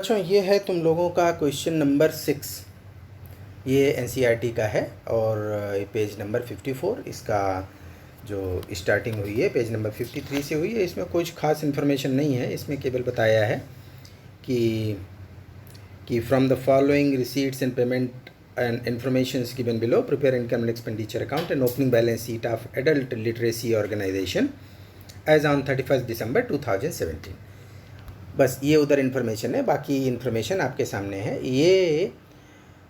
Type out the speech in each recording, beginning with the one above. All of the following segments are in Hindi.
अच्छा, ये है तुम लोगों का क्वेश्चन नंबर 6। ये एनसीईआरटी का है और ये पेज नंबर 54। इसका जो स्टार्टिंग हुई है पेज नंबर 53 से हुई है। इसमें कुछ खास इन्फॉर्मेशन नहीं है। इसमें केवल बताया है कि from the following receipts and payment and information given below prepare income and expenditure account and opening balance sheet of adult literacy organisation as on 31 December 2017। बस ये उधर इन्फॉर्मेशन है, बाकी इन्फॉर्मेशन आपके सामने है। ये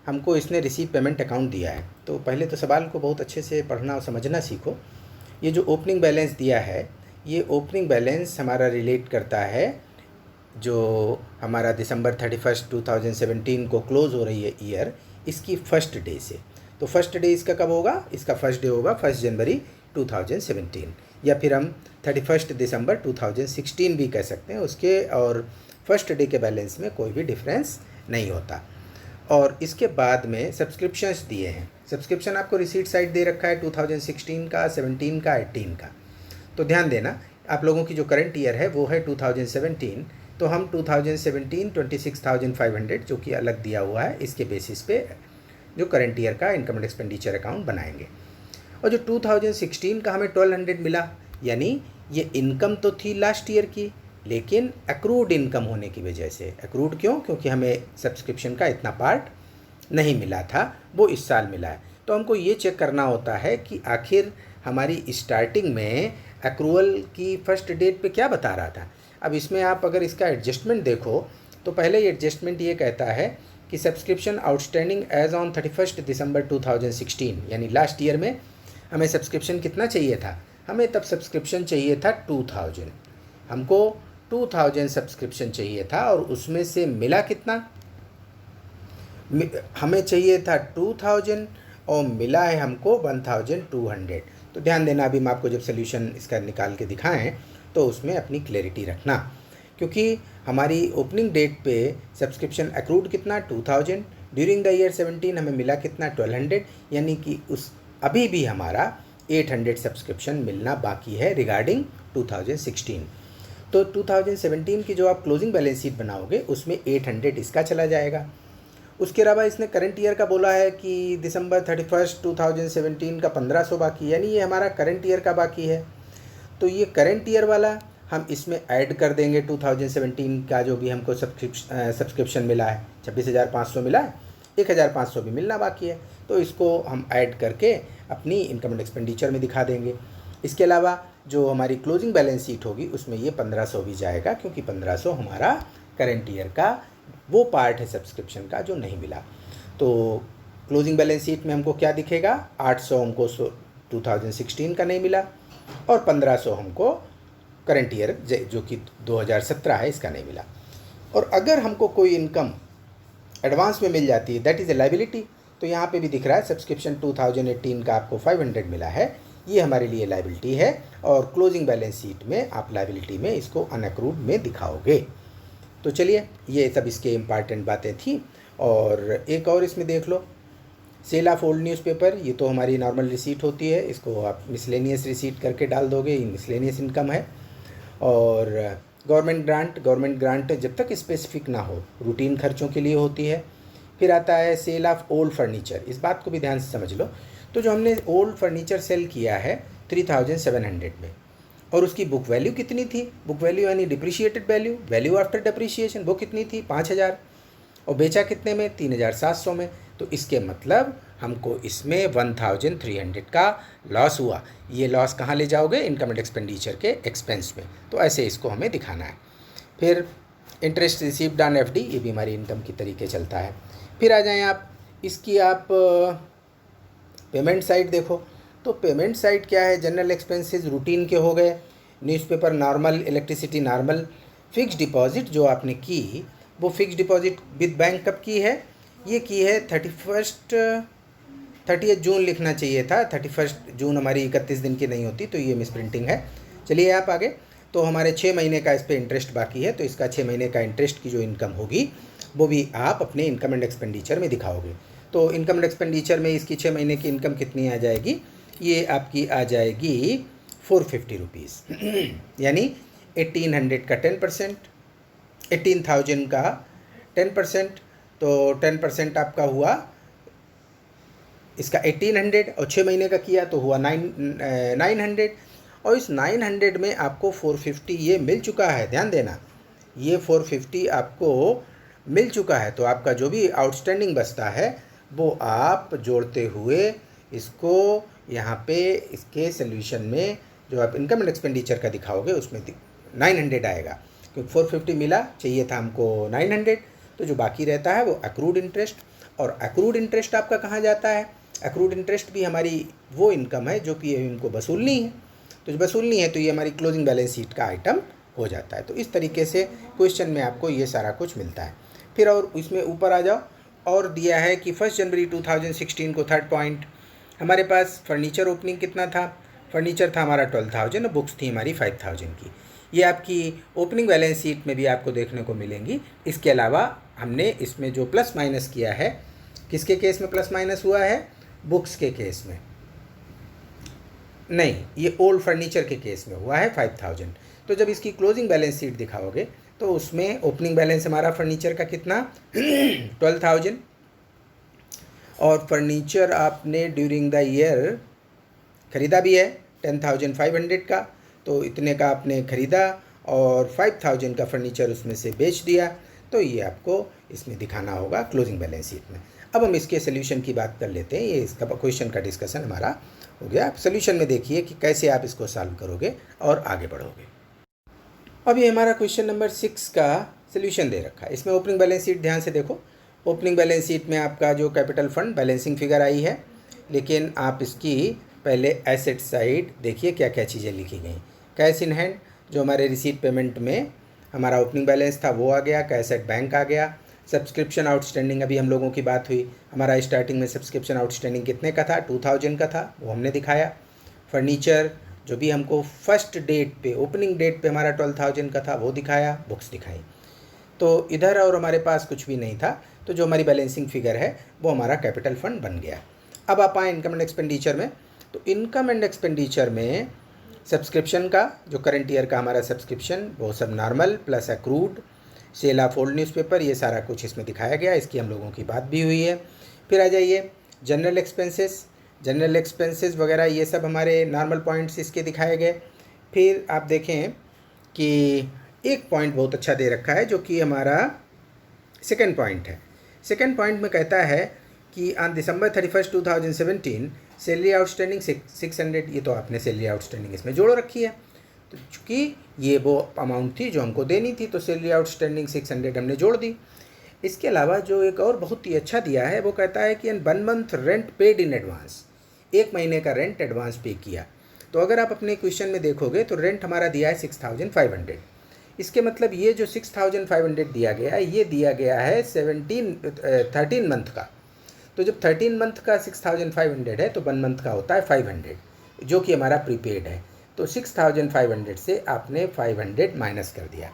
हमको इसने रिसीव पेमेंट अकाउंट दिया है, तो पहले तो सवाल को बहुत अच्छे से पढ़ना और समझना सीखो। ये जो ओपनिंग बैलेंस दिया है, ये ओपनिंग बैलेंस हमारा रिलेट करता है जो हमारा दिसंबर 31 2017 को क्लोज़ हो रही है ईयर, इसकी फर्स्ट डे से। तो फर्स्ट डे इसका कब होगा? इसका फर्स्ट डे होगा 1 जनवरी 2017, या फिर हम 31 दिसंबर 2016 भी कह सकते हैं। उसके और फर्स्ट डे के बैलेंस में कोई भी डिफरेंस नहीं होता। और इसके बाद में सब्सक्रिप्शंस दिए हैं। सब्सक्रिप्शन आपको रिसीट साइड दे रखा है 2016 का, 17 का, 18 का। तो ध्यान देना, आप लोगों की जो करंट ईयर है वो है 2017, तो हम 2017 26,500 जो कि अलग दिया हुआ है, इसके बेसिस पे जो करंट ईयर का इनकम एंड एक्सपेंडिचर अकाउंट बनाएंगे। और जो 2016 का हमें 1200 मिला, यानी ये इनकम तो थी लास्ट ईयर की, लेकिन अक्रूड इनकम होने की वजह से। अक्रूड क्यों? क्योंकि हमें सब्सक्रिप्शन का इतना पार्ट नहीं मिला था, वो इस साल मिला है। तो हमको ये चेक करना होता है कि आखिर हमारी स्टार्टिंग में अक्रूवल की फर्स्ट डेट पे क्या बता रहा था। अब इसमें आप अगर इसका एडजस्टमेंट देखो तो पहले ये एडजस्टमेंट ये कहता है कि सब्सक्रिप्शन आउटस्टैंडिंग एज ऑन 31 दिसंबर 2016, यानी लास्ट ईयर में हमें सब्सक्रिप्शन कितना चाहिए था? हमें तब सब्सक्रिप्शन चाहिए था 2000। हमको 2000 सब्सक्रिप्शन चाहिए था और उसमें से मिला कितना? हमें चाहिए था 2000 और मिला है हमको 1200। तो ध्यान देना, अभी मैं आपको जब सोल्यूशन इसका निकाल के दिखाएं तो उसमें अपनी क्लैरिटी रखना, क्योंकि हमारी ओपनिंग डेट पे सब्सक्रिप्शन अक्रूड कितना? 2000। ड्यूरिंग द ईयर 17 हमें मिला कितना? 1200, यानी कि उस अभी भी हमारा 800 सब्सक्रिप्शन मिलना बाकी है रिगार्डिंग 2016। तो 2017 की जो आप क्लोजिंग बैलेंस शीट बनाओगे उसमें 800 इसका चला जाएगा। उसके अलावा इसने करंट ईयर का बोला है कि दिसंबर 31 2017 का 1500 बाकी, यानी ये हमारा करंट ईयर का बाकी है। तो ये करंट ईयर वाला हम इसमें ऐड कर देंगे 2017 का जो भी हमको सब्सक्रिप्शन मिला है, 26,500 मिला है, 1,500 भी मिलना बाकी है। तो इसको हम ऐड करके अपनी इनकम एंड एक्सपेंडिचर में दिखा देंगे। इसके अलावा जो हमारी क्लोजिंग बैलेंस शीट होगी उसमें ये 1500 भी जाएगा, क्योंकि 1500 हमारा करंट ईयर का वो पार्ट है सब्सक्रिप्शन का जो नहीं मिला। तो क्लोजिंग बैलेंस शीट में हमको क्या दिखेगा? 800 हमको 2016 का नहीं मिला और 1500 हमको करंट ईयर जो कि 2017 है इसका नहीं मिला। और अगर हमको कोई इनकम एडवांस में मिल जाती है, दैट इज़ ए लाइबिलिटी। तो यहाँ पे भी दिख रहा है सब्सक्रिप्शन 2018 का आपको 500 मिला है, ये हमारे लिए लाइबिलिटी है। और क्लोजिंग बैलेंस शीट में आप लाइबिलिटी में इसको अनअक्रूड में दिखाओगे। तो चलिए, ये सब इसके इम्पॉर्टेंट बातें थी। और एक और इसमें देख लो, सेल ऑफ ओल्ड न्यूज़पेपर, ये तो हमारी नॉर्मल रिसीट होती है, इसको आप मिसलेनियस रिसीट करके डाल दोगे, ये मिसलेनियस इनकम है। और गवर्नमेंट ग्रांट जब तक स्पेसिफिक ना हो रूटीन खर्चों के लिए होती है। फिर आता है सेल ऑफ ओल्ड फर्नीचर, इस बात को भी ध्यान से समझ लो। तो जो हमने ओल्ड फर्नीचर सेल किया है 3700 में, और उसकी बुक वैल्यू कितनी थी? बुक वैल्यू यानी depreciated value, value after depreciation, वो कितनी थी? 5000। और बेचा कितने में? 3700 में। तो इसके मतलब हमको इसमें 1300 का लॉस हुआ। ये लॉस कहाँ ले जाओगे? इनकम एंड एक्सपेंडिचर के एक्सपेंस में। तो ऐसे इसको हमें दिखाना है। फिर इंटरेस्ट रिसीव्ड ऑन एफडी, ये भी हमारी इनकम की तरीके चलता है। फिर आ जाएं आप इसकी पेमेंट साइड देखो। तो पेमेंट साइड क्या है? जनरल एक्सपेंसेस रूटीन के हो गए, newspaper normal, electricity normal. Fix deposit जो आपने की, वो फिक्स डिपॉजिट विद बैंक कब की है? ये की है 30 जून लिखना चाहिए था। 31 जून हमारी 31 दिन की नहीं होती, तो ये मिस प्रिंटिंग है। चलिए आप आगे। तो हमारे 6 महीने का इस पर इंटरेस्ट बाकी है, तो इसका 6 महीने का इंटरेस्ट की जो इनकम होगी वो भी आप अपने इनकम एंड एक्सपेंडिचर में दिखाओगे। तो इनकम एंड एक्सपेंडिचर में इसकी 6 महीने की इनकम कितनी आ जाएगी? ये आपकी आ जाएगी 450 रुपीज़, यानी 1800 का 10%, 18,000 का 10%, तो 10% आपका हुआ इसका 1800 और 6 महीने का किया तो हुआ 900 और इस 900 में आपको 450 ये मिल चुका है। ध्यान देना, ये 450 आपको मिल चुका है। तो आपका जो भी आउटस्टैंडिंग बचता है वो आप जोड़ते हुए इसको यहाँ पे इसके सोल्यूशन में जो आप इनकम एंड एक्सपेंडिचर का दिखाओगे उसमें 900 आएगा, क्योंकि 450 मिला, चाहिए था हमको 900। तो जो बाकी रहता है वो अक्रूड इंटरेस्ट, और अक्रूड इंटरेस्ट आपका कहाँ जाता है? अक्रूड इंटरेस्ट भी हमारी वो इनकम है जो कि इनको वसूलनी है। तो जो वसूलनी है तो ये हमारी क्लोजिंग बैलेंस शीट का आइटम हो जाता है। तो इस तरीके से क्वेश्चन में आपको ये सारा कुछ मिलता है। फिर और इसमें ऊपर आ जाओ, और दिया है कि 1 जनवरी 2016 को थर्ड पॉइंट हमारे पास फर्नीचर ओपनिंग कितना था? फर्नीचर था हमारा 12,000 और बुक्स थी हमारी 5,000 की। ये आपकी ओपनिंग बैलेंस शीट में भी आपको देखने को मिलेंगी। इसके अलावा हमने इसमें जो प्लस माइनस किया है, किसके केस में प्लस माइनस हुआ है? बुक्स के केस में नहीं, ये ओल्ड फर्नीचर के केस में हुआ है 5,000। तो जब इसकी क्लोजिंग बैलेंस शीट दिखाओगे तो उसमें ओपनिंग बैलेंस हमारा फर्नीचर का कितना 12,000, और फर्नीचर आपने ड्यूरिंग द ईयर ख़रीदा भी है 10,500 का, तो इतने का आपने ख़रीदा और 5,000 का फर्नीचर उसमें से बेच दिया। तो ये आपको इसमें दिखाना होगा क्लोजिंग बैलेंस शीट में। अब हम इसके सोल्यूशन की बात कर लेते हैं। ये इसका क्वेश्चन का डिस्कशन हमारा हो गया। आप सोल्यूशन में देखिए कि कैसे आप इसको सॉल्व करोगे और आगे बढ़ोगे। अब ये हमारा क्वेश्चन नंबर 6 का सोल्यूशन दे रखा है। इसमें ओपनिंग बैलेंस शीट ध्यान से देखो। ओपनिंग बैलेंस शीट में आपका जो कैपिटल फंड बैलेंसिंग फिगर आई है, लेकिन आप इसकी पहले एसेट साइड देखिए क्या क्या चीज़ें लिखी गई। कैश इन हैंड जो हमारे रिसीट पेमेंट में हमारा ओपनिंग बैलेंस था वो आ गया, कैश एट बैंक आ गया। सब्सक्रिप्शन आउटस्टैंडिंग, अभी हम लोगों की बात हुई, हमारा स्टार्टिंग में सब्सक्रिप्शन आउटस्टैंडिंग कितने का था? 2,000 का था, वो हमने दिखाया। फर्नीचर जो भी हमको फर्स्ट डेट पे, ओपनिंग डेट पे हमारा 12,000 का था वो दिखाया, बुक्स दिखाई। तो इधर और हमारे पास कुछ भी नहीं था, तो जो हमारी बैलेंसिंग फिगर है वो हमारा कैपिटल फंड बन गया। अब आप आए इनकम एंड एक्सपेंडिचर में। तो इनकम एंड एक्सपेंडिचर में सब्सक्रिप्शन का जो करंट ईयर का हमारा सब्सक्रिप्शन वो सब normal plus accrued, sale of old newspaper, ये सारा कुछ इसमें दिखाया गया। इसकी हम लोगों की बात भी हुई है। फिर आ जाइए जनरल एक्सपेंसेस, जनरल एक्सपेंसेस वगैरह ये सब हमारे नॉर्मल पॉइंट्स इसके दिखाए गए। फिर आप देखें कि एक पॉइंट बहुत अच्छा दे रखा है जो कि हमारा सेकंड पॉइंट है। सेकंड पॉइंट में कहता है कि ऑन दिसंबर 31, 2017 सैलरी आउटस्टैंडिंग 600, ये तो आपने सैलरी आउटस्टैंडिंग इसमें जोड़ रखी है। तो चूँकि ये वो अमाउंट थी जो हमको देनी थी, तो सैलरी आउटस्टैंडिंग 600 हमने जोड़ दी। इसके अलावा जो एक और बहुत ही अच्छा दिया है वो कहता है कि 1 month rent paid in advance, 1 महीने का रेंट एडवांस पे किया। तो अगर आप अपने क्वेश्चन में देखोगे तो रेंट हमारा दिया है 6,500। इसके मतलब ये जो 6,500 दिया गया है ये दिया गया है 13 मंथ का। तो जब 13 मंथ का 6,500 है तो 1 मंथ का होता है 500, जो कि हमारा प्रीपेड है। तो 6,500 से आपने 500 माइनस कर दिया।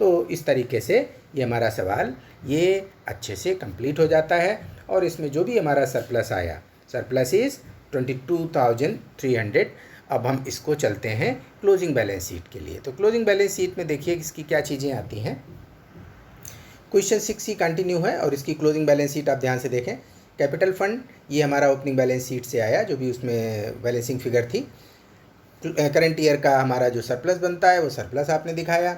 तो इस तरीके से ये हमारा सवाल ये अच्छे से कंप्लीट हो जाता है। और इसमें जो भी हमारा सरप्लस आया, सरप्लस इज़ 22,300। अब हम इसको चलते हैं क्लोजिंग बैलेंस शीट के लिए। तो क्लोजिंग बैलेंस शीट में देखिए इसकी क्या चीज़ें आती हैं। क्वेश्चन 6 ही कंटिन्यू है और इसकी क्लोजिंग बैलेंस शीट आप ध्यान से देखें। कैपिटल फंड ये हमारा ओपनिंग बैलेंस शीट से आया, जो भी उसमें बैलेंसिंग फिगर थी। करंट ईयर का हमारा जो सरप्लस बनता है वो सरप्लस आपने दिखाया,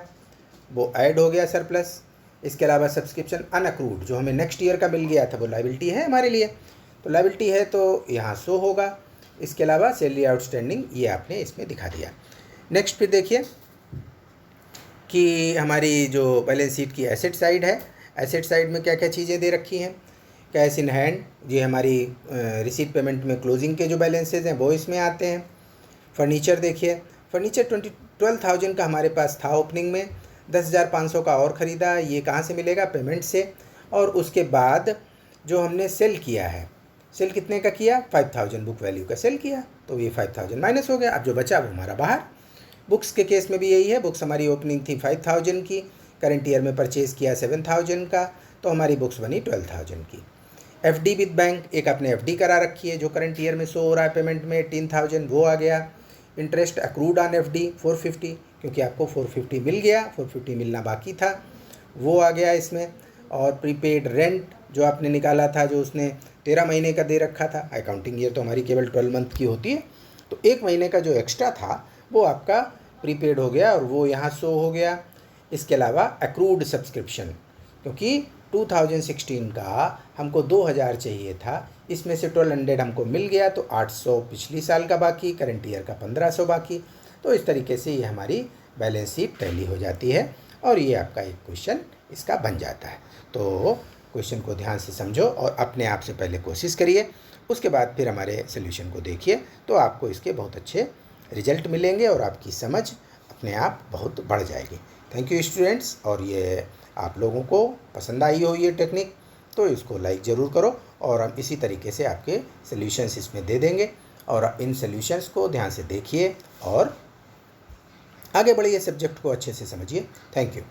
वो ऐड हो गया सरप्लस। इसके अलावा सब्सक्रिप्शन अनअक्रूड जो हमें नेक्स्ट ईयर का मिल गया था वो लायबिलिटी है हमारे लिए, तो लायबिलिटी है तो यहाँ शो होगा। इसके अलावा सैलरी आउटस्टैंडिंग ये आपने इसमें दिखा दिया। नेक्स्ट फिर देखिए कि हमारी जो बैलेंस शीट की एसेट साइड है, एसेट साइड में क्या क्या चीज़ें दे रखी हैं। कैश इन हैंड ये हमारी रिसीट पेमेंट में क्लोजिंग के जो बैलेंसेज हैं वो इसमें आते हैं। फर्नीचर देखिए, फर्नीचर 12,000 का हमारे पास था ओपनिंग में, 10,500 का और ख़रीदा। ये कहाँ से मिलेगा? पेमेंट से। और उसके बाद जो हमने सेल किया है, सेल कितने का किया? 5,000 बुक वैल्यू का सेल किया, तो ये 5,000 माइनस हो गया। अब जो बचा वो हमारा बाहर। बुक्स के केस में भी यही है। बुक्स हमारी ओपनिंग थी 5,000 की, करंट ईयर में परचेज़ किया 7,000 का, तो हमारी बुक्स बनी 12,000 की। एफडी विद बैंक, एक आपने एफडी करा रखी है जो करंट ईयर में शो हो रहा है पेमेंट में 18,000, वो आ गया। इंटरेस्ट अक्रूड ऑन एफडी 450, क्योंकि आपको 450 मिल गया, 450 मिलना बाकी था, वो आ गया इसमें। और प्रीपेड रेंट जो आपने निकाला था, जो उसने 13 महीने का दे रखा था, अकाउंटिंग ईयर तो हमारी केवल 12 मंथ की होती है, तो 1 महीने का जो एक्स्ट्रा था वो आपका प्रीपेड हो गया और वो यहाँ शो हो गया। इसके अलावा अक्रूड सब्सक्रिप्शन, क्योंकि 2016 का हमको 2000 चाहिए था, इसमें से 1200 हमको मिल गया, तो 800 पिछली साल का बाकी, करंट ईयर का 1500 बाकी। तो इस तरीके से ये हमारी बैलेंस शीट टैली हो जाती है और ये आपका एक क्वेश्चन इसका बन जाता है। तो क्वेश्चन को ध्यान से समझो और अपने आप से पहले कोशिश करिए, उसके बाद फिर हमारे सोल्यूशन को देखिए, तो आपको इसके बहुत अच्छे रिजल्ट मिलेंगे और आपकी समझ अपने आप बहुत बढ़ जाएगी। Thank you students. और ये आप लोगों को पसंद आई हो ये टेक्निक, तो इसको लाइक ज़रूर करो और हम इसी तरीके से आपके सॉल्यूशंस इसमें दे देंगे और इन सॉल्यूशंस को ध्यान से देखिए और आगे बढ़िए, सब्जेक्ट को अच्छे से समझिए। Thank you.